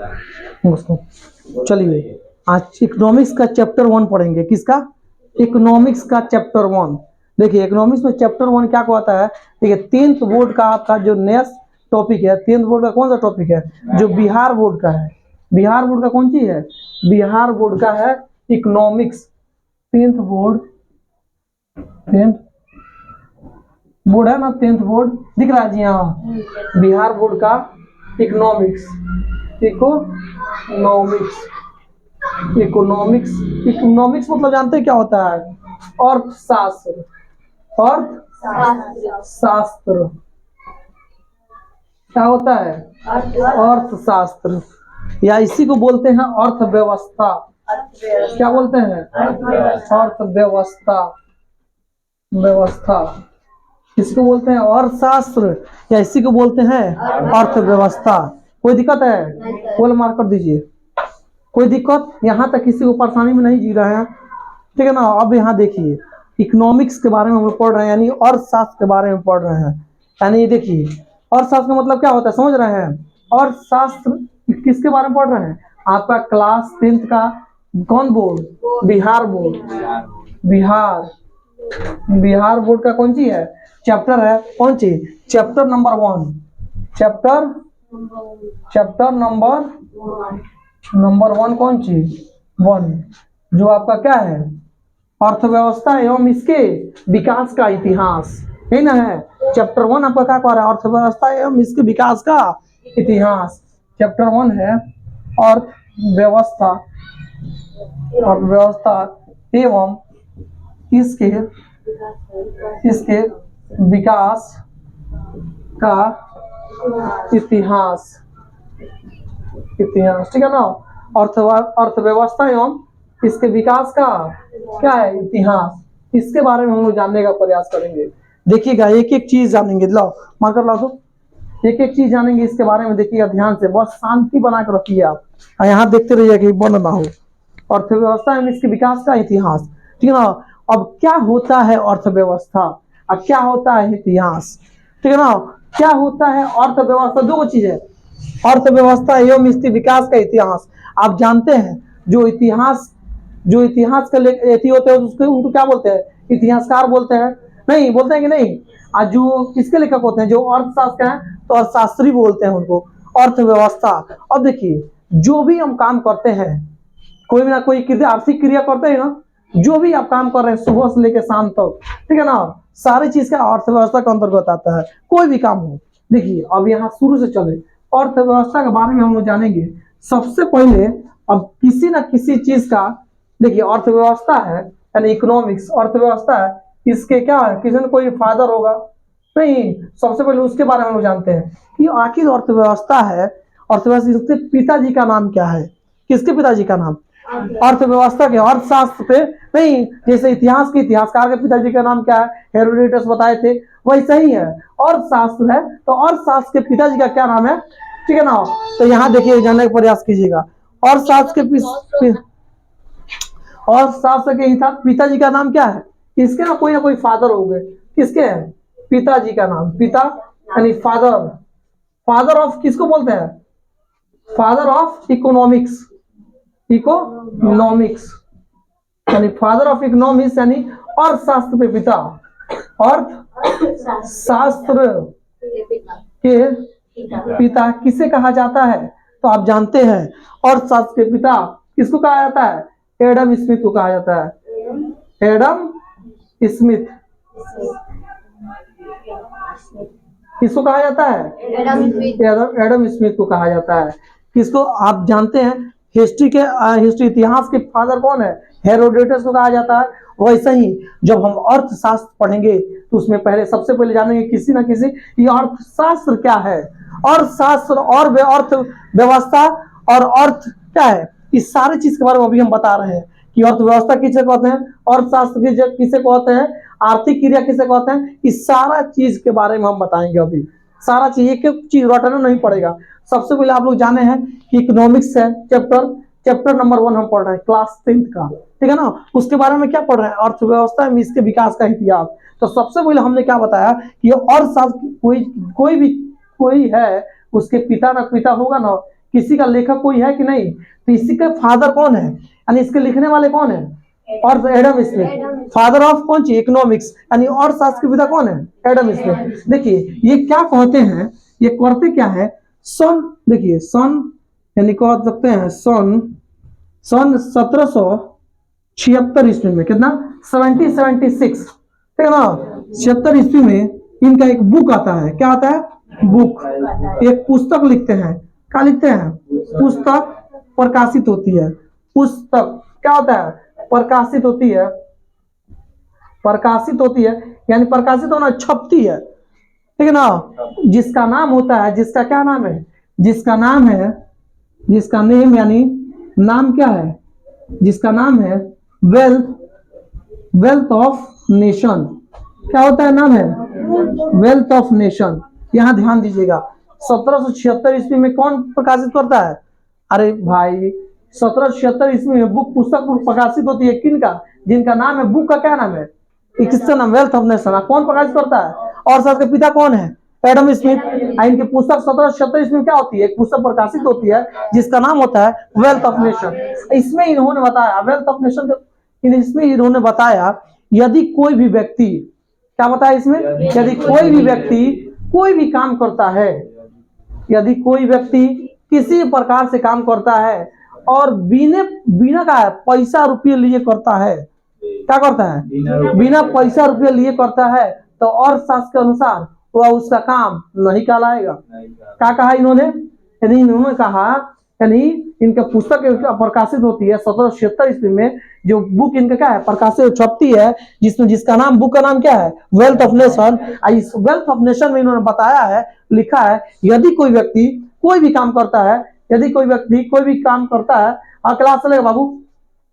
दोस्तों चलिए आज इकोनॉमिक्स का चैप्टर 1 पढ़ेंगे। किसका? इकोनॉमिक्स का चैप्टर 1। देखिए इकोनॉमिक्स में चैप्टर 1 क्या होता है। देखिए 10th बोर्ड का आपका जो नेक्स्ट टॉपिक है, 10th बोर्ड का कौन सा टॉपिक है? जो बिहार बोर्ड का है। बिहार बोर्ड का कौन चीज है? बिहार बोर्ड का है economics. 10th board, 10th board है ना, 10th बोर्ड दिख रहा है जी। हाँ, बिहार बोर्ड का इकोनॉमिक्स। इकोनॉमिक्स इकोनॉमिक्स इकोनॉमिक्स मतलब जानते हैं क्या होता है? अर्थशास्त्र। अर्थशास्त्र क्या होता है? अर्थशास्त्र, या इसी को बोलते हैं अर्थव्यवस्था। क्या बोलते हैं? अर्थव्यवस्था। व्यवस्था इसको बोलते हैं अर्थशास्त्र, या इसी को बोलते हैं अर्थव्यवस्था। कोई दिक्कत है? बोल मार कर दीजिए। कोई दिक्कत? यहाँ तक किसी को परेशानी में नहीं जी रहे हैं, ठीक है ना। अब यहाँ देखिए इकोनॉमिक्स के बारे में हम लोग पढ़ रहे हैं, यानी अर्थशास्त्र के बारे में पढ़ रहे हैं। यानी ये देखिए अर्थशास्त्र का मतलब क्या होता है, समझ रहे हैं? अर्थशास्त्र किसके बारे में पढ़ रहे हैं? आपका क्लास 10th का कौन board? Bihar board. Bihar board का कौन सी है? चैप्टर है कौन सी? Chapter number 1। चैप्टर नंबर 1 कौन सी? 1, जो आपका क्या है? अर्थव्यवस्था एवं इसके विकास का इतिहास, है ना। है चैप्टर 1 आपका क्या कह रहा है? अर्थव्यवस्था एवं इसके विकास का इतिहास। चैप्टर 1 है अर्थव्यवस्था एवं इसके विकास का इतिहास। ठीक है ना। अर्थव्यवस्था एवं इसके विकास का क्या है? इतिहास। इसके बारे में हम लोग जानने का प्रयास करेंगे। देखिएगा एक एक चीज जानेंगे। लाओ मार्कर ला दो। एक एक चीज जानेंगे इसके बारे में। देखिएगा ध्यान से, बहुत शांति बना कर रखिए आप, यहाँ देखते रहिए कि बंद ना हो। अर्थव्यवस्था एवं इसके विकास का इतिहास, ठीक है ना। अब क्या होता है अर्थव्यवस्था और क्या होता है इतिहास, ठीक है ना। क्या होता है अर्थव्यवस्था? दो चीज है, अर्थव्यवस्था एवं इसके विकास का इतिहास। आप जानते हैं जो इतिहास के लेखक होते हैं उसको उनको क्या बोलते हैं? इतिहासकार बोलते हैं। नहीं बोलते हैं कि नहीं? आज जो किसके लेखक होते हैं, जो अर्थशास्त्र हैं, तो अर्थशास्त्री बोलते हैं उनको। अर्थव्यवस्था। अब देखिए जो भी हम काम करते हैं, कोई ना कोई आर्थिक क्रिया करते हैं ना, जो भी आप काम कर रहे हैं सुबह से लेकर शाम तक, ठीक है ना, सारी चीज का अर्थव्यवस्था के अंतर्गत आता है, कोई भी काम हो। देखिए अब यहाँ शुरू से चले अर्थव्यवस्था के बारे में हम लोग जानेंगे। सबसे पहले अब किसी ना किसी चीज का, देखिए अर्थव्यवस्था है यानी इकोनॉमिक्स, अर्थव्यवस्था है, इसके क्या है? किसी ने कोई फादर होगा नहीं, सबसे पहले उसके बारे में हम लोग जानते हैं कि आखिर अर्थव्यवस्था है। अर्थव्यवस्था, इसके पिताजी का नाम क्या है? किसके पिताजी का नाम? अर्थव्यवस्था के, अर्थशास्त्र पे नहीं। जैसे इतिहास के इतिहासकार के पिताजी का नाम क्या है? हेरोडोटस बताए थे, वैसा ही है। अर्थशास्त्र है तो अर्थशास्त्र के पिताजी का क्या नाम है, ठीक है ना। तो यहाँ देखिए जानने का प्रयास कीजिएगा। अर्थशास्त्र के पिताजी का नाम क्या है? इसके ना कोई फादर हो गए। किसके है? पिताजी का नाम। पिता यानी फादर। फादर ऑफ किसको बोलते हैं? Father of economics. इकोनॉमिक्स यानी फादर ऑफ इकोनॉमिक्स, यानी अर्थशास्त्र के पिता। अर्थशास्त्र के पिता किसे कहा जाता है? तो आप जानते हैं अर्थशास्त्र के पिता किसको कहा जाता है? एडम स्मिथ को कहा जाता है। एडम स्मिथ किसको कहा जाता है? एडम स्मिथ को कहा जाता है। किसको? आप जानते हैं हिस्ट्री इतिहास के फादर कौन है? हेरोडोटस को कहा जाता है। वैसे ही जब हम अर्थशास्त्र पढ़ेंगे तो उसमें सबसे पहले जानेंगे किसी ना किसी ये अर्थशास्त्र क्या है। अर्थशास्त्र और अर्थव्यवस्था और अर्थ क्या है, इस सारी चीज के बारे में अभी हम बता रहे हैं कि अर्थव्यवस्था किसे कहते हैं, अर्थशास्त्र किसे कहते हैं, आर्थिक क्रिया किसे कहते हैं। इस सारा चीज के बारे में हम बताएंगे। अभी सारा चीज, एक एक चीज रटना नहीं पड़ेगा। सबसे पहले आप लोग जाने हैं कि इकोनॉमिक्स है चैप्टर नंबर 1 हम पढ़ रहे हैं क्लास 10th का, ठीक है ना। उसके बारे में क्या पढ़ रहे हैं? अर्थव्यवस्था में इसके विकास का इतिहास। तो सबसे पहले हमने क्या बताया कि अर्थशास्त्र कोई है, उसके पिता ना पिता होगा ना, किसी का लेखक कोई है कि नहीं, तो इसी का फादर कौन है, यानी इसके लिखने वाले कौन है, और एडम स्मिथ, फादर ऑफ कौन सी इकोनॉमिक्स, यानी और शास्त्र के पिता कौन है, एडम स्मिथ। देखिए ये क्या कहते हैं, ये करते क्या है, सन, देखिए सन यानी कह सकते हैं सन 1776 ईस्वी में, कितना 1776, ठीक है ना, 76 ईस्वी में इनका एक बुक आता है, क्या आता है, बुक, एक पुस्तक लिखते हैं, क्या लिखते हैं, पुस्तक प्रकाशित होती है, पुस्तक क्या होता है, प्रकाशित होती है, प्रकाशित होती है, यानी प्रकाशित होना छपती है, ठीक है ना, जिसका नाम होता है, जिसका क्या नाम है, जिसका नाम है, जिसका नेम यानी नाम क्या है, जिसका नाम है वेल्थ ऑफ नेशन, क्या होता है, नाम है वेल्थ ऑफ नेशन। यहां ध्यान दीजिएगा 1776 ईस्वी में कौन प्रकाशित करता है, अरे भाई 1776 ईस्वी में बुक पुस्तक प्रकाशित होती है, किनका, जिनका नाम है, बुक का क्या नाम है, किसका नाम, वेल्थ ऑफ नेशन, कौन प्रकाशित करता है, और सर के पिता कौन है, एडम स्मिथ। इनकी पुस्तक 1776 ईस्वी में क्या होती है, एक पुस्तक प्रकाशित होती है जिसका नाम होता है वेल्थ ऑफ नेशन। इसमें इन्होंने बताया वेल्थ ऑफ नेशन, इसमें इन्होंने बताया यदि कोई भी व्यक्ति, क्या बताया इसमें, यदि कोई भी व्यक्ति कोई भी काम करता है, यदि कोई व्यक्ति किसी प्रकार से काम करता है और बिना का पैसा रुपये लिए करता है, क्या करता है, बिना पैसा रुपये लिए करता है, तो और शास्त्र के अनुसार वह उसका काम नहीं कहलाएगा। क्या कहा इन्होंने, यदि इन्होंने कहा यानी इनका पुस्तक प्रकाशित होती है 1776 ईस्वी में, जो बुक इनका क्या है, प्रकाशित छपती है, जिसमें जिसका नाम, बुक का नाम क्या है, वेल्थ ऑफ नेशन। इस वेल्थ ऑफ नेशन में इन्होंने बताया है, लिखा है, यदि कोई व्यक्ति कोई भी काम करता है, यदि कोई व्यक्ति कोई भी काम करता है, हाँ क्लास चलेगा बाबू,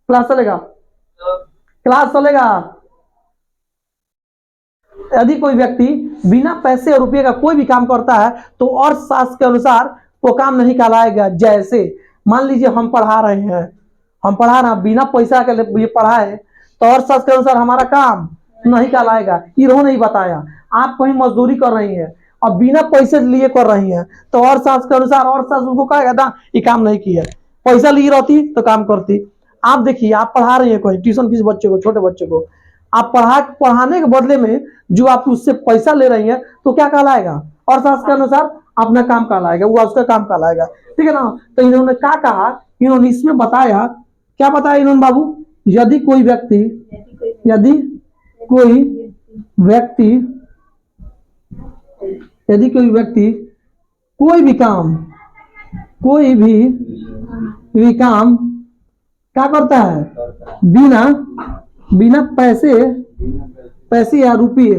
क्लास चलेगा, क्लास चलेगा, यदि कोई व्यक्ति बिना पैसे और रुपये का कोई भी काम करता है तो और शास्त्र के अनुसार वो काम नहीं कहलाएगा। जैसे मान लीजिए हम पढ़ा रहे हैं, हम पढ़ा रहे हैं बिना पैसा के लिए पढ़ाए, तो और शास्त्र के अनुसार हमारा काम नहीं कहलाएगा। इन्होंने ही बताया, आप कहीं मजदूरी कर रही हैं और बिना पैसे लिए कर रही हैं, तो और शास्त्र के अनुसार और शास्त्र उनको कहेगा ना ये काम नहीं किया, पैसा ली रहती तो काम करती। आप देखिए, आप पढ़ा रही है कोई ट्यूशन किसी बच्चे को, छोटे बच्चे को, आप पढ़ाने के बदले में जो आप उससे पैसा ले रही हैं, तो क्या कहलाएगा, और शास्त्र के अनुसार अपना काम कहलाएगा, वो उसका काम कहलाएगा, ठीक है ना। तो इन्होंने क्या कहा, इन्होंने इसमें बताया, क्या बताया इन्होंने बाबू, यदि कोई व्यक्ति कोई भी काम क्या करता है, बिना पैसे या रुपए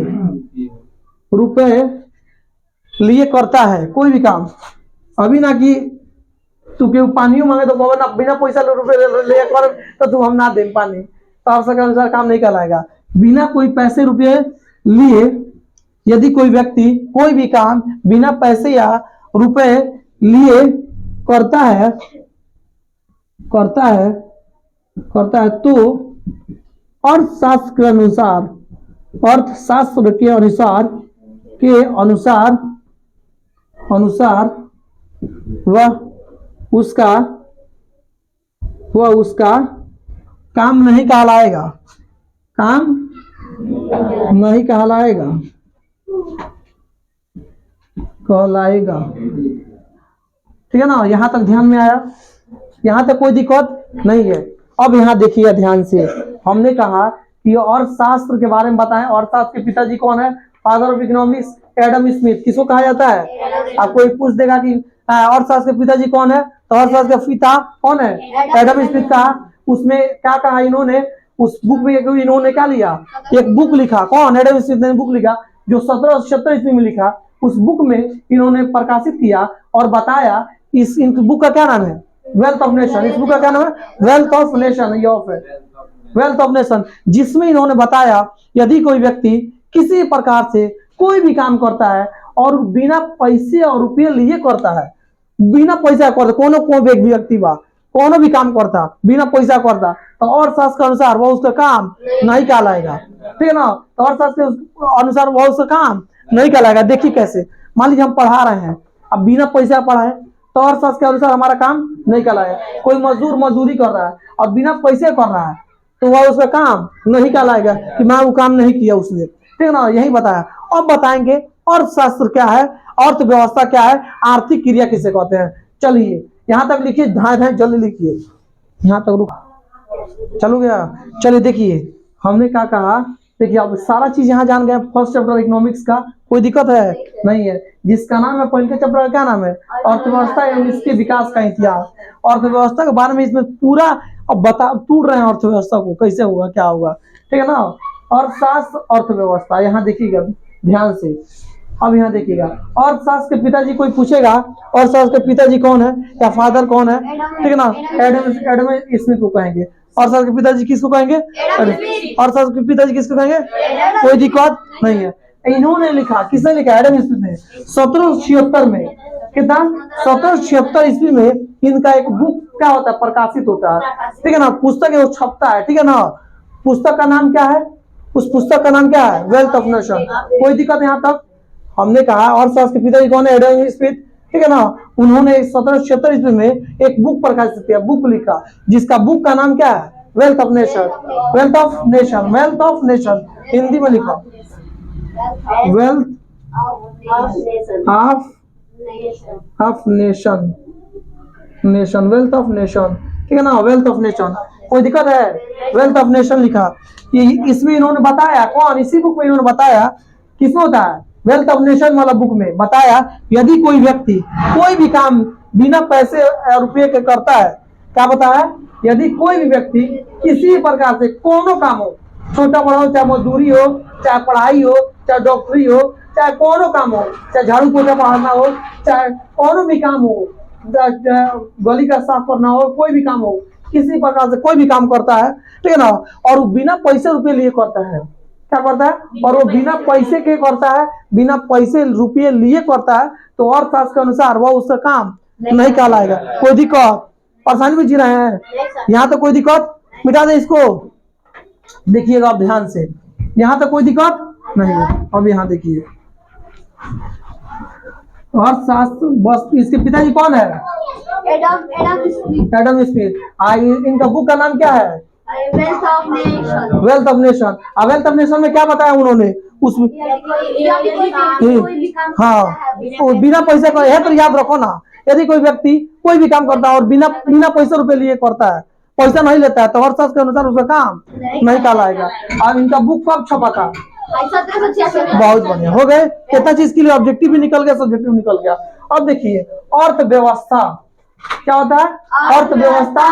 लिए करता है, कोई भी काम, अभी ना कि तू क्यों पानी मांगे तो ना बिना पैसा रुपए ले कर तो तू हम ना दे पानी, तो आप के अनुसार काम नहीं कहलाएगा। बिना कोई पैसे रुपये लिए यदि कोई व्यक्ति कोई भी काम बिना पैसे या रुपए लिए करता है तो अर्थशास्त्र के अनुसार वह उसका काम नहीं कहलाएगा, ठीक है ना। यहां तक ध्यान में आया, यहां तक कोई दिक्कत नहीं है। अब यहाँ देखिए ध्यान से, हमने कहा कि और शास्त्र के बारे में बताएं, और शास्त्र के पिताजी कौन है, father of economics Adam Smith. किसको कहा जाता है, आपको एक पूछ देगा कि और शास्त्र के पिताजी कौन है, तो और शास्त्र के पिता कौन है, एडम स्मिथ कहा। उसमें क्या कहा इन्होंने, उस बुक में इन्होंने क्या लिया, एक बुक लिखा, कौन, एडम स्मिथ ने बुक लिखा जो 1776 ईस्वी में लिखा। उस बुक में इन्होंने प्रकाशित किया और बताया इस बुक का क्या नाम है, वेल्थ ऑफ नेशन। इस बुक का क्या नाम है, wealth of nation, wealth of nation, जिसमें इन्होंने बताया यदि कोई व्यक्ति किसी प्रकार से कोई भी काम करता है और बिना पैसे और रुपये लिए करता है, बिना पैसा करता, कोई व्यक्ति बा कोनो भी काम करता बिना पैसा करता, तो और शास्त्र के अनुसार वो उसका काम नहीं कहलाएगा, ठीक है ना। तो और शास्त्र के अनुसार वो उसका काम नहीं कहलाएगा। देखिए कैसे, मान लीजिए हम पढ़ा रहे हैं, अब बिना पैसा पढ़ाए तो अर्थशास्त्र के अनुसार हमारा काम नहीं कहलाएगा। कोई मजदूर मजदूरी कर रहा है और बिना पैसे कर रहा है तो वह उसका काम नहीं कहलाएगा कि मैं वो काम नहीं किया उसने, ठीक है ना, यही बताया। अब बताएंगे अर्थशास्त्र क्या है, अर्थव्यवस्था क्या है, आर्थिक क्रिया किसे कहते हैं। चलिए यहाँ तक लिखिए, धाए धाए जल्दी लिखिए, यहाँ तक रुक चलो गया। चलिए देखिए हमने क्या कहा, देखिए अब सारा चीज यहाँ जान गए। फर्स्ट चैप्टर इकोनॉमिक्स का कोई दिक्कत है नहीं है, जिसका नाम है पहले चैप्टर का क्या नाम है, अर्थव्यवस्था एवं इसके विकास का इतिहास। अर्थव्यवस्था के बारे में इसमें पूरा अब बता टूट रहे हैं, अर्थव्यवस्था को कैसे होगा क्या होगा, ठीक है ना। अर्थशास्त्र अर्थव्यवस्था, यहाँ देखिएगा ध्यान से। अब यहाँ देखिएगा अर्थशास्त्र के पिताजी, कोई पूछेगा अर्थशास्त्र के पिताजी कौन है या फादर कौन है, ठीक है ना, एडम स्मिथ को कहेंगे। अर्थशास्त्र के पिताजी किसको कहेंगे, अर्थशास्त्र के पिताजी किसको कहेंगे, कोई दिक्कत नहीं है। इन्होंने लिखा, किसने लिखा, एडम स्मिथ ने 1776 में, कितना 1776 ईस्वी में इनका एक बुक क्या होता है, प्रकाशित होता है, ठीक है ना, पुस्तक है वो छपता है, ठीक है ना। पुस्तक का नाम क्या है, उस पुस्तक का नाम क्या है, वेल्थ ऑफ नेशन। कोई दिक्कत यहाँ तक। हमने कहा अर्थशास्त्र के पिताजी कौन है, एडम स्मिथ, ठीक है ना। उन्होंने 1776 ईस्वी में एक बुक प्रकाशित किया, बुक लिखा, जिसका बुक का नाम क्या है, wealth of nation. Wealth of nation, wealth of nation Hindi में लिखा, wealth of nation, nation, wealth of nation, ठीक है ना, वेल्थ ऑफ नेशन। कोई दिक्कत है, वेल्थ ऑफ नेशन लिखा। इसमें इन्होंने बताया, कौन, इसी बुक में इन्होंने बताया, किसमें होता है, वेल्थ ऑफ नेशन वाला बुक में बताया, यदि कोई व्यक्ति कोई भी काम बिना पैसे रुपये के करता है, क्या बताया, यदि कोई भी व्यक्ति किसी प्रकार से कोनो काम हो, छोटा बड़ा हो, चाहे मजदूरी हो, चाहे पढ़ाई हो, चाहे डॉक्टरी हो, चाहे कोनो काम हो, चाहे झाड़ू पोछा मारना हो, चाहे कोनो भी काम हो, गली का साफ करना हो, कोई भी काम हो, किसी प्रकार से कोई भी काम करता है, ठीक है ना, और वो बिना पैसे रुपये लिए करता है, क्या करता है, और वो बिना पैसे के करता है, बिना पैसे रुपये लिए करता है, तो अर्थशास्त्र के अनुसार वह उसका काम नहीं कहलाएगा। कोई दिक्कत, परेशानी में जी रहे हैं, यहाँ तो कोई दिक्कत, मिटा दे इसको। देखिएगा आप ध्यान से, यहाँ तक कोई दिक्कत नहीं है। अब यहाँ देखिए अर्थशास्त्र, बस इसके पिताजी कौन है, एडम स्मिथ। इनका बुक का नाम क्या है, wealth of nation. Wealth of nation, wealth of nation में क्या बताया उन्होंने, उसमें हाँ बिना पैसे का, यह तो याद रखो ना, यदि कोई व्यक्ति कोई भी काम करता है और बिना पैसे रुपए लिए करता है, पैसा नहीं लेता है, तो अर्थशास्त्र के अनुसार उसका काम नहीं कहलाएगा। और इनका बुक कब छपा था, बहुत बढ़िया, हो गए कितना चीज के लिए, ऑब्जेक्टिव भी निकल गया, सब्जेक्टिव निकल गया। अब देखिए अर्थव्यवस्था क्या होता है, अर्थव्यवस्था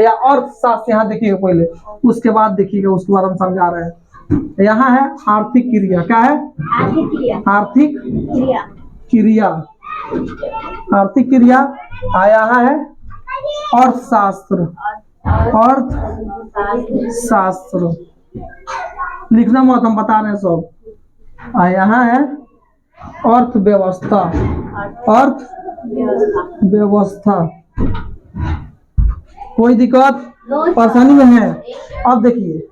या अर्थशास्त्र, यहाँ देखिएगा पहले, उसके बाद देखिएगा, उसके बाद हम समझा रहे हैं। यहाँ है आर्थिक क्रिया, क्या है, आर्थिक क्रिया, आर्थिक क्रिया। यहाँ है अर्थशास्त्र, अर्थशास्त्र लिखना मत, हम बता रहे हैं सब। यहाँ है अर्थव्यवस्था, अर्थव्यवस्था। कोई दिक्कत, परेशानी में है। अब देखिए,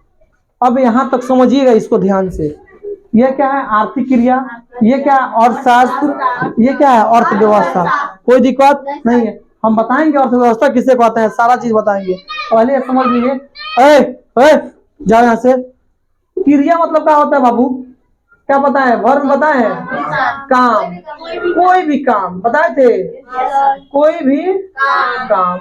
अब यहाँ तक समझिएगा इसको ध्यान से। ये क्या है, आर्थिक क्रिया, ये क्या है, अर्थशास्त्र, ये क्या है, अर्थव्यवस्था। कोई दिक्कत नहीं है, हम बताएंगे अर्थव्यवस्था किसे कहते हैं, सारा चीज बताएंगे। पहले समझ लीजिए, जाओ यहाँ से। क्रिया मतलब क्या होता है बाबू, क्या पता है, वर्ब बताए, काम, कोई भी काम बताए थे, कोई भी काम,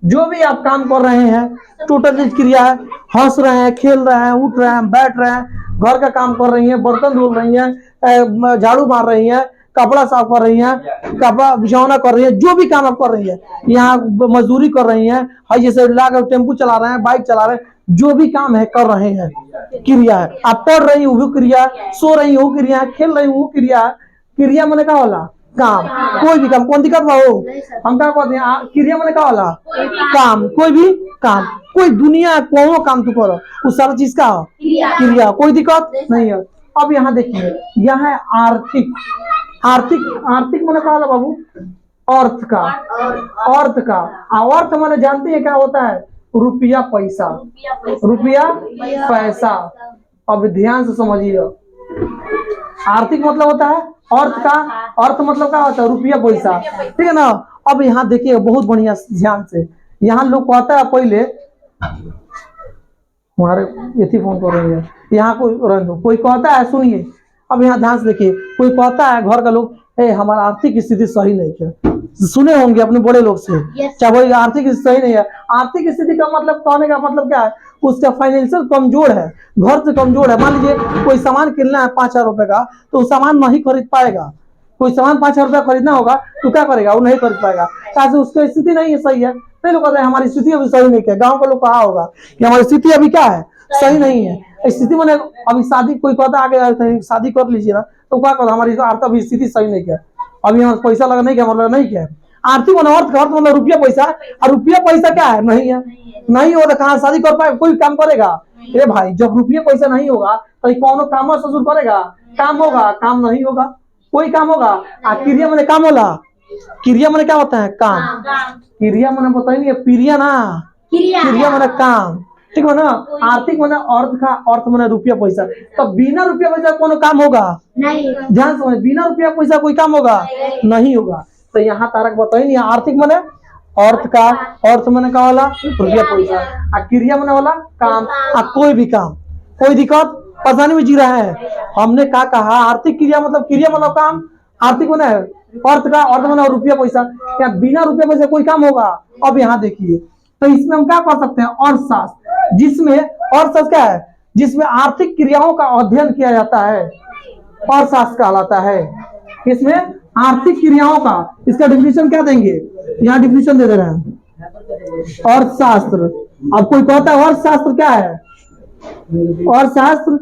जो भी आप काम कर रहे हैं, टोटल चीज क्रिया है। हंस रहे हैं, खेल रहे हैं, उठ रहे हैं, बैठ रहे हैं, घर का काम कर रही हैं, बर्तन धो रही हैं, झाड़ू मार रही हैं, कपड़ा साफ कर रही हैं, कपड़ा बिछौना कर रही है, जो भी काम आप कर रही है, यहाँ मजदूरी कर रही है, जैसे लाकर टेम्पू चला रहे हैं, बाइक चला रहे हैं, जो भी काम है कर रहे हैं, क्रिया है। आप पढ़ रही हूँ वो क्रिया, सो रही हूँ क्रिया, खेल रही हूँ क्रिया। क्रिया मैंने कहा वाला काम, कोई भी काम, कौन दिक्कत बा हो, हम क्या कहते हैं, क्रिया मैंने कहा वाला काम, कोई भी काम, कोई दुनिया कोनो काम तू करो, उस सारा चीज का क्रिया, कोई दिक्कत नहीं है। अब यहाँ देखिए, यह है आर्थिक, आर्थिक, आर्थिक मैंने कहा वाला बाबू, अर्थ का, अर्थ का, अर्थ मैंने जानते हैं क्या होता है, रुपया पैसा, रुपया पैसा। अब ध्यान से समझिए, आर्थिक मतलब होता है अर्थ का अर्थ मतलब क्या होता है? रुपया पैसा, ठीक है ना। अब यहाँ देखिए बहुत बढ़िया ध्यान से, यहाँ लोग कहता है पहले हमारे इसी फोन कर रहे हैं, यहाँ कोई रन दो, कोई कहता है सुनिए, अब यहाँ ध्यान से देखिए, कोई कहता है घर का लोग, ए हमारा आर्थिक स्थिति सही नहीं क्या, सुने होंगे अपने बड़े लोग से, क्या भाई आर्थिक स्थिति सही नहीं है। आर्थिक स्थिति का मतलब कहने का मतलब क्या है? उसका फाइनेंशियल कमजोर है, घर से कमजोर है। मान लीजिए कोई सामान किनना है 5,000 रुपए का, तो वो सामान नहीं खरीद पाएगा। कोई सामान 5,000 रुपया खरीदना होगा तो क्या करेगा? वो नहीं खरीद पाएगा, कैसे? उसकी स्थिति नहीं है सही है। नहीं लोग कहते हैं हमारी स्थिति अभी सही नहीं है, गाँव का लोग कहा होगा कि हमारी स्थिति अभी क्या है? सही नहीं है। स्थिति मैंने अभी शादी, कोई कहता आगे शादी कर लीजिए ना, तो क्या कहता हमारी आर्थिक स्थिति सही नहीं है, अभी यहाँ पैसा लगा नहीं क्या, मतलब नहीं क्या। आर्थिक मतलब अर्थ, अर्थ मतलब रुपया पैसा, और रुपया पैसा क्या है? नहीं है। नहीं हो तो कहाँ शादी कर पाए, कोई काम करेगा? ए भाई जब रुपया पैसा नहीं होगा तो कौन काम ससुर करेगा? काम होगा? काम नहीं होगा, कोई काम होगा? क्रिया मैंने काम होला, क्रिया मैंने क्या होता है? काम। क्रिया मैंने पता ही नहीं है, प्रिया ना, क्रिया मैंने काम, ठीक है ना। आर्थिक मैंने अर्थ का, अर्थ मैंने रुपया पैसा, तो बिना रुपया पैसा कौन काम होगा? नहीं। ध्यान समझ, बिना रुपया पैसा कोई काम होगा? नहीं होगा। तो यहाँ तारक बताई नहीं, आर्थिक मैंने अर्थ का, अर्थ मैंने क्या होला? रुपया पैसा, क्रिया मैंने होला काम, कोई भी काम, कोई दिक्कत परेशानी में जी रहा है। हमने क्या कहा? आर्थिक क्रिया मतलब, क्रिया मतलब काम, आर्थिक मैंने अर्थ का, अर्थ मैंने रुपया पैसा, क्या बिना रुपया पैसा कोई काम होगा? अब यहाँ देखिए, तो इसमें हम क्या कर सकते हैं? अर्थशास्त्र, जिसमें अर्थशास्त्र क्या है? जिसमें आर्थिक क्रियाओं का अध्ययन किया जाता है, अर्थशास्त्र कहलाता है। इसमें आर्थिक क्रियाओं का, इसका डिफिनेशन क्या देंगे? यहाँ डिफिनेशन दे रहे हैं, अर्थशास्त्र। अब कोई कहता है अर्थशास्त्र क्या है? अर्थशास्त्र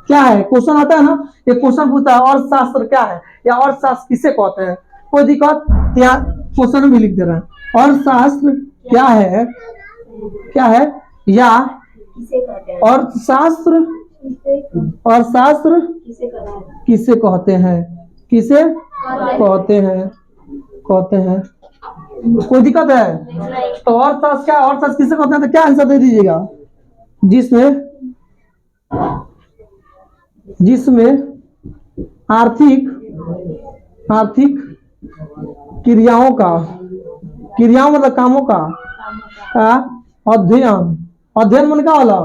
क्या है? क्वेश्चन आता है ना, ये क्वेश्चन पूछता है अर्थशास्त्र क्या है, या अर्थशास्त्र किसे कहते हैं। कोई दिक्कत? यहाँ क्वेश्चन भी लिख दे रहे हैं, अर्थशास्त्र क्या है, क्या है, या अर्थशास्त्र, अर्थशास्त्र किसे कहते हैं, किसे कहते हैं, कहते हैं। कोई दिक्कत है? तो अर्थशास्त्र क्या, अर्थशास्त्र किसे कहते हैं, तो क्या आंसर दे दीजिएगा? जिसमें, जिसमें आर्थिक, आर्थिक क्रियाओं का, क्रियाओं मतलब कामों का अध्ययन, अध्ययन मन का वाला,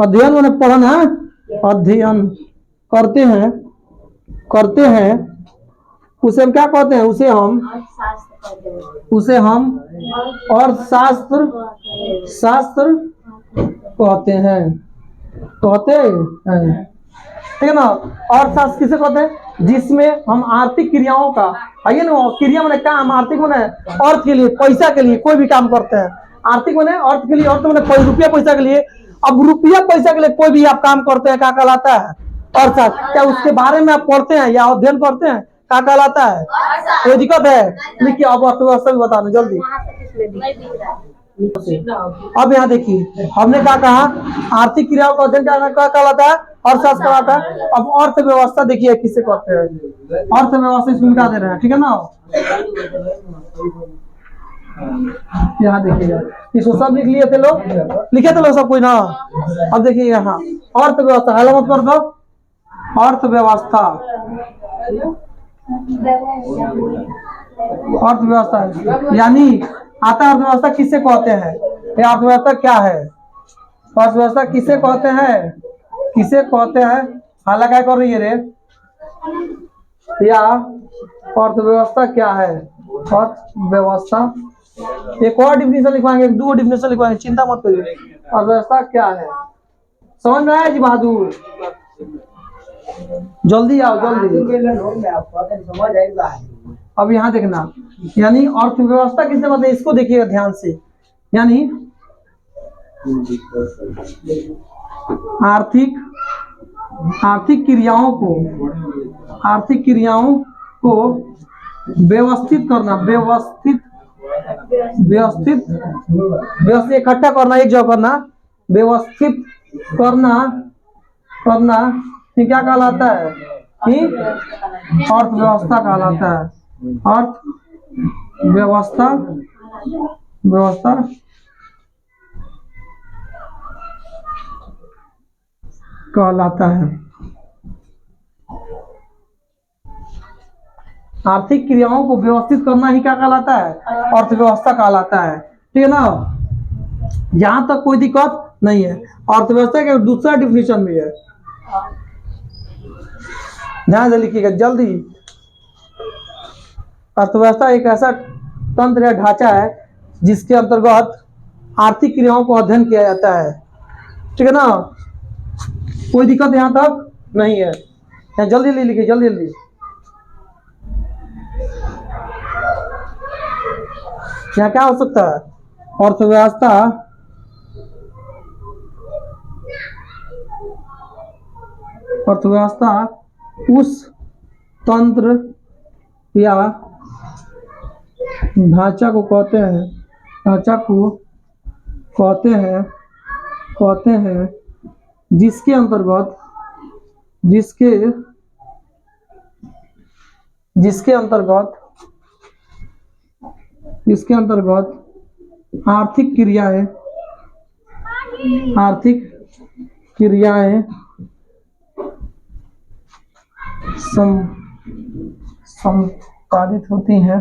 अध्ययन मैंने पढ़ना, अध्ययन करते हैं, करते हैं, उसे हम क्या कहते हैं? उसे हम, उसे हम अर्थशास्त्र, शास्त्र कहते हैं, कहते हैं, ठीक है ना। अर्थशास्त्र किसे कहते हैं? जिसमें हम आर्थिक क्रियाओं का, आइए ना, क्रिया मैंने काम, आर्थिक मैंने अर्थ के लिए, पैसा के लिए कोई भी काम करते हैं। आर्थिक मैंने अर्थ के लिए, अर्थ मैंने रुपया पैसा के लिए। अब रुपया पैसा के लिए कोई भी आप काम करते हैं, क्या कहलाता है? अर्थशास्त्र। क्या उसके बारे में आप पढ़ते हैं या अध्ययन करते हैं, क्या कहलाता है? कोई दिक्कत है? लिखिए, अब अर्थव्यवस्था भी बताना जल्दी। अब यहाँ देखिए, हमने क्या कहा? आर्थिक क्रियाओं का अध्ययन क्या कहलाता है? अर्थशास्त्र कहलाता है। अब अर्थव्यवस्था देखिए किसे कहते हैं, अर्थव्यवस्था इसमें मिटा दे रहे हैं, ठीक है ना। यहाँ देखिएगा, इसको सब लिख लिए थे लोग, लिखे थे लोग सब कोई ना। अब देखिए यहाँ अर्थव्यवस्था, हेलो मत कर दो, अर्थव्यवस्था, अर्थव्यवस्था यानी आता अर्थव्यवस्था किसे कहते हैं? ये अर्थव्यवस्था क्या है? अर्थव्यवस्था किसे कहते हैं, किसे कहते हैं? हाला क्या कर रही है रे? या अर्थव्यवस्था क्या है? अर्थव्यवस्था, एक और डिफिनेशन लिखवाएंगे, एक दो डिफिनेशन लिखवाएंगे, चिंता मत करिए। अर्थव्यवस्था क्या है? समझ में आया जी बहादुर? जल्दी आओ, जल्दी। अब यहाँ देखना, यानी अर्थव्यवस्था किसे मतलब, इसको देखिएगा ध्यान से, यानी आर्थिक, आर्थिक क्रियाओं को, आर्थिक क्रियाओं को व्यवस्थित करना, व्यवस्थित, व्यवस्थित, व्यवस्थित इकट्ठा करना, एक जगह करना, व्यवस्थित करना, करना ये क्या कहलाता है? कि अर्थव्यवस्था कहलाता है। अर्थव्यवस्था, व्यवस्था कहलाता है। आर्थिक क्रियाओं को व्यवस्थित करना ही क्या कहलाता है, अर्थव्यवस्था कहलाता है। ठीक है ना, यहां तक कोई दिक्कत नहीं है। अर्थव्यवस्था का दूसरा डिफिनेशन भी है, ध्यान से लिखिएगा जल्दी। अर्थव्यवस्था एक ऐसा तंत्र या ढांचा है जिसके अंतर्गत आर्थिक क्रियाओं को अध्ययन किया जाता है। ठीक है ना, कोई दिक्कत यहाँ तक नहीं है। यहाँ जल्दी जल्दी लिखिए, जल्दी जल्दी। यहाँ क्या हो सकता है, अर्थव्यवस्था अर्थव्यवस्था उस तंत्र या ढांचा को कहते हैं, ढांचा को कहते हैं जिसके अंतर्गत आर्थिक क्रियाएं संपादित होती हैं,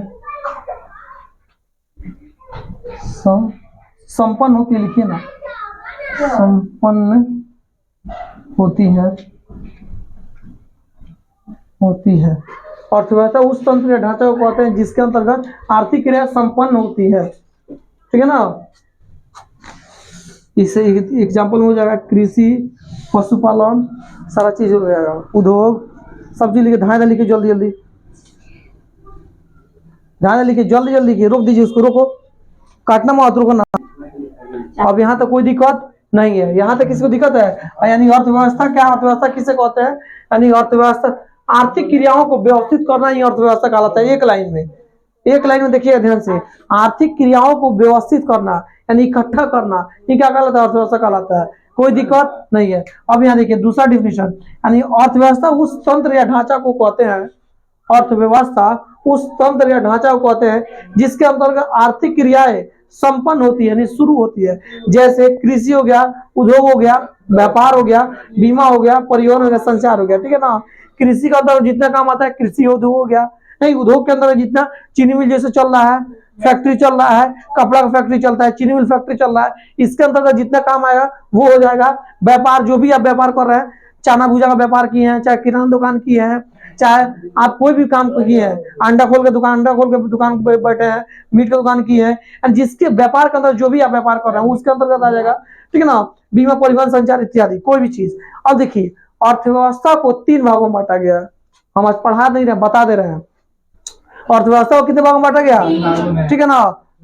संपन्न होती है, लिखिए ना, संपन्न होती है। अर्थव्यवस्था उस तंत्र या ढांचा को कहते हैं जिसके अंतर्गत आर्थिक क्रिया संपन्न होती है। ठीक है ना, इससे एग्जाम्पल में हो जाएगा कृषि, पशुपालन, सारा चीज हो जाएगा, उद्योग, सब चीज लिखे। ध्यान लिखिए जल्दी जल्दी, ध्यान लिखिए जल्दी जल्दी लिखिए। रोक दीजिए उसको, रोको, काटना मत, रोको ना। अब यहाँ तक कोई दिक्कत नहीं है, यहाँ तक किसी को दिक्कत है? यानी अर्थव्यवस्था क्या, अर्थव्यवस्था किसे कहते हैं? यानी अर्थव्यवस्था आर्थिक क्रियाओं को व्यवस्थित करना ही अर्थव्यवस्था कहलाता है। एक लाइन में देखिए ध्यान से, आर्थिक क्रियाओं को व्यवस्थित करना यानी इकट्ठा करना, ये क्या कहलाता है? अर्थव्यवस्था कहलाता है। कोई दिक्कत नहीं है। अब यहाँ देखिए दूसरा डिफिनेशन, यानी अर्थव्यवस्था उस तंत्र या ढांचा को कहते हैं, अर्थव्यवस्था उस तंत्र या ढांचा को कहते हैं जिसके अंतर्गत आर्थिक क्रियाएं संपन्न होती है, यानी शुरू होती है। जैसे कृषि हो गया, उद्योग हो गया, व्यापार हो गया, बीमा हो गया, परिवहन हो गया, संचार हो गया। ठीक है ना, कृषि का अंदर जितना काम आता है कृषि उद्योग हो गया। नहीं, उद्योग के अंदर जितना चीनी मिल जैसे चल रहा है, फैक्ट्री चल रहा है, कपड़ा का फैक्ट्री चलता है, चीनी मिल फैक्ट्री चल रहा है, इसके अंतर्गत जितना काम आएगा वो हो जाएगा। व्यापार, जो भी आप व्यापार कर रहे हैं, चाना भूजा का व्यापार किए हैं, चाहे किराना दुकान किए हैं, चाहे आप कोई भी काम किए हैं, अंडा खोल के दुकान पे बैठे हैं, मीट की दुकान की है, जिसके व्यापार के अंदर जो भी आप व्यापार कर रहे हैं उसके अंतर्गत आ जाएगा। ठीक है ना, बीमा, परिवहन, संचार इत्यादि कोई भी चीज। अब देखिए अर्थव्यवस्था को 3 भागों में बांटा गया है। हम आज पढ़ा नहीं रहे, बता दे रहे हैं। अर्थव्यवस्था को कितने भागों में बांटा गया? ठीक है ना,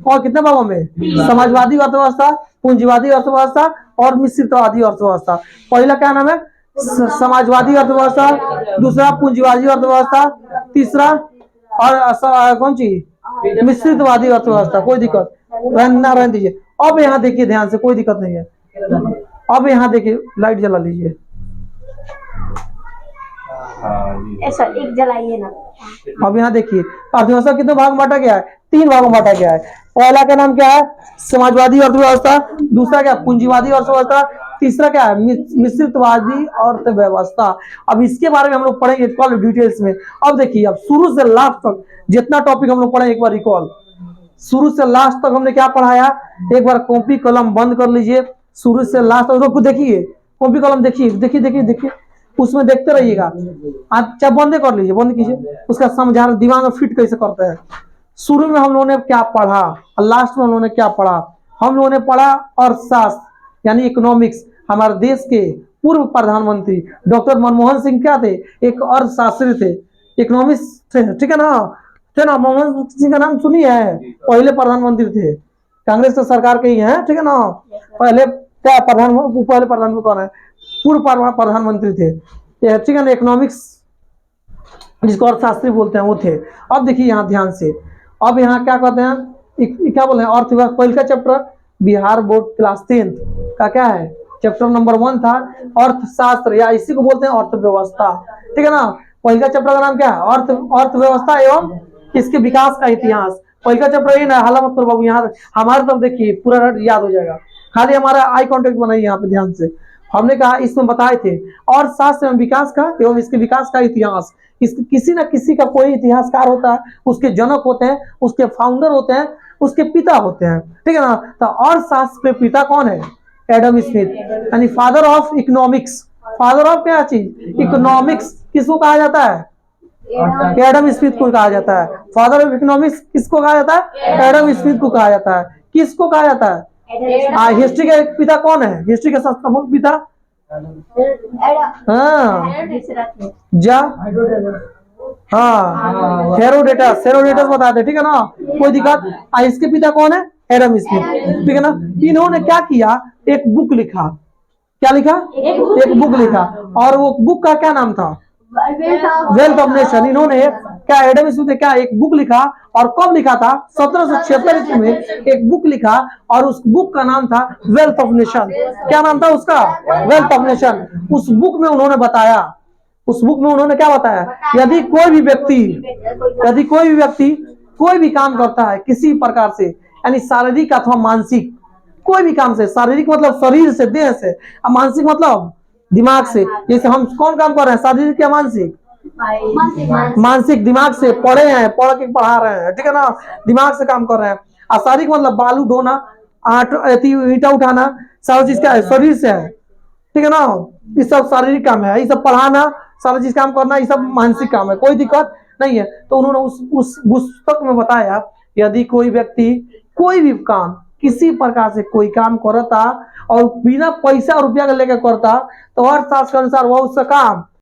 और कितने भागों में? समाजवादी अर्थव्यवस्था, पूंजीवादी अर्थव्यवस्था और मिश्रितवादी अर्थव्यवस्था। पहला क्या नाम है? समाजवादी अर्थव्यवस्था, दूसरा पूंजीवादी अर्थव्यवस्था, तीसरा और कौन सी? मिश्रितवादी अर्थव्यवस्था। कोई दिक्कत ना, रहने दीजिए। अब यहाँ देखिए ध्यान से, कोई दिक्कत नहीं है। अब यहाँ देखिए, लाइट जला लीजिए, ऐसा एक जलाइए ना। अब यहाँ देखिए अर्थव्यवस्था कितने भाग में बांटा गया है? 3 भागों में बांटा गया है। पहला का नाम क्या है? समाजवादी अर्थव्यवस्था, दूसरा क्या? पूंजीवादी अर्थव्यवस्था, तीसरा क्या है? मिश्रितवादी अर्थव्यवस्था। अब इसके बारे में हम लोग पढ़ेंगे कल डिटेल्स में। अब देखिए, अब शुरू से लास्ट तक जितना टॉपिक हम लोग पढ़े एक बार रिकॉल, शुरू से लास्ट तक हमने क्या पढ़ाया, एक बार कॉपी कलम बंद कर लीजिए, शुरू से लास्ट तक देखिए, कॉपी कलम देखिए, देखिए देखिए देखिए, उसमें देखते रहिएगा। अच्छा बंद कर लीजिए, बंद कीजिए, उसका समझा दिमाग में फिट कैसे करते हैं। शुरू में हम लोगों ने क्या पढ़ा और लास्ट में हम लोगों ने क्या पढ़ा? हम लोगों ने पढ़ा अर्थशास्त्र यानी इकोनॉमिक्स। हमारे देश के पूर्व प्रधानमंत्री डॉक्टर मनमोहन सिंह क्या थे? एक अर्थशास्त्री थे, इकोनॉमिक्स थे। ठीक है ना, थे ना, मनमोहन सिंह का नाम सुनिए है, पहले प्रधानमंत्री थे, कांग्रेस की सरकार के ही है। ठीक है ना, पहले क्या प्रधानमंत्री कौन है? पूर्व प्रधानमंत्री थे। ठीक है ना, इकोनॉमिक्स जिसको अर्थशास्त्री बोलते हैं वो थे। अब देखिए यहाँ ध्यान से, अब यहाँ क्या कहते हैं, क्या बोलते हैं? अर्थव्यवस्था। पहले का चैप्टर बिहार बोर्ड क्लास 10 का क्या है? चैप्टर नंबर 1 था अर्थशास्त्र, या इसी को बोलते हैं अर्थव्यवस्था। ठीक है ना, पहले का चैप्टर का नाम क्या है? अर्थव्यवस्था एवं इसके विकास का इतिहास। पहले का चैप्टर ये ना, हाला मत करो बाबू, यहाँ हमारे तरफ देखिए, पूरा याद हो जाएगा, खाली हमारा आई कॉन्टेक्ट बनाइए यहाँ पे ध्यान से। हमने कहा इसमें बताए थे। और शास्त्र एवं विकास का एवं इसके विकास का इतिहास, किसी न किसी का कोई इतिहासकार होता है, उसके जनक होते हैं, उसके फाउंडर होते हैं, उसके पिता होते हैं, ठीक है ना। तो और शास्त्र के पिता कौन है? एडम स्मिथ, यानी father of economics. Father of क्या चीज? इकोनॉमिक्स। किसको कहा जाता है? एडम स्मिथ को कहा जाता है। फादर ऑफ इकोनॉमिक्स किसको कहा जाता है? एडम स्मिथ को कहा जाता है। किसको कहा जाता है? हिस्ट्री के पिता कौन है? हिस्ट्री के संस्थापक पिता? हाँ जा हाँ हेरोडेटस। हेरोडेटस बताते, ठीक है ना, कोई दिक्कत। इसके पिता कौन है? एडम स्मिथ, ठीक है ना। इन्होंने क्या किया? एक बुक लिखा। क्या लिखा? एक बुक लिखा। और वो बुक का क्या नाम था? Wealth of nation. इन्होंने क्या, एडम स्मिथ ने क्या एक बुक लिखा? और कब लिखा था? 1776 ईस्वी में एक बुक लिखा, और उस बुक का नाम था वेल्थ ऑफ नेशन। क्या नाम था उसका? Wealth of nation. उस बुक में उन्होंने बताया, उस बुक में उन्होंने क्या बताया? यदि कोई भी व्यक्ति कोई भी काम करता है किसी प्रकार से, यानी शारीरिक अथवा मानसिक, कोई भी काम से, शारीरिक मतलब शरीर से, देह से, और मानसिक मतलब दिमाग से। जैसे हम कौन काम कर रहे हैं, शारीरिक या मानसिक? मानसिक, दिमाग से पढ़े हैं, पढ़ के पढ़ा रहे हैं, ठीक है ना, दिमाग से काम कर रहे हैं। और शारीरिक मतलब बालू ढोना, ईंटा उठाना, सारा चीज क्या है? शरीर से है, ठीक है ना। ये सब शारीरिक काम है। ये सब पढ़ाना, सारा चीज काम करना, ये सब मानसिक काम है। कोई दिक्कत नहीं है। तो उन्होंने उस पुस्तक में बताया, यदि कोई व्यक्ति कोई भी काम, किसी प्रकार से कोई काम करता और बिना पैसा रुपया के लेकर करता, तो अर्थशास्त्र के अनुसार वह उसका काम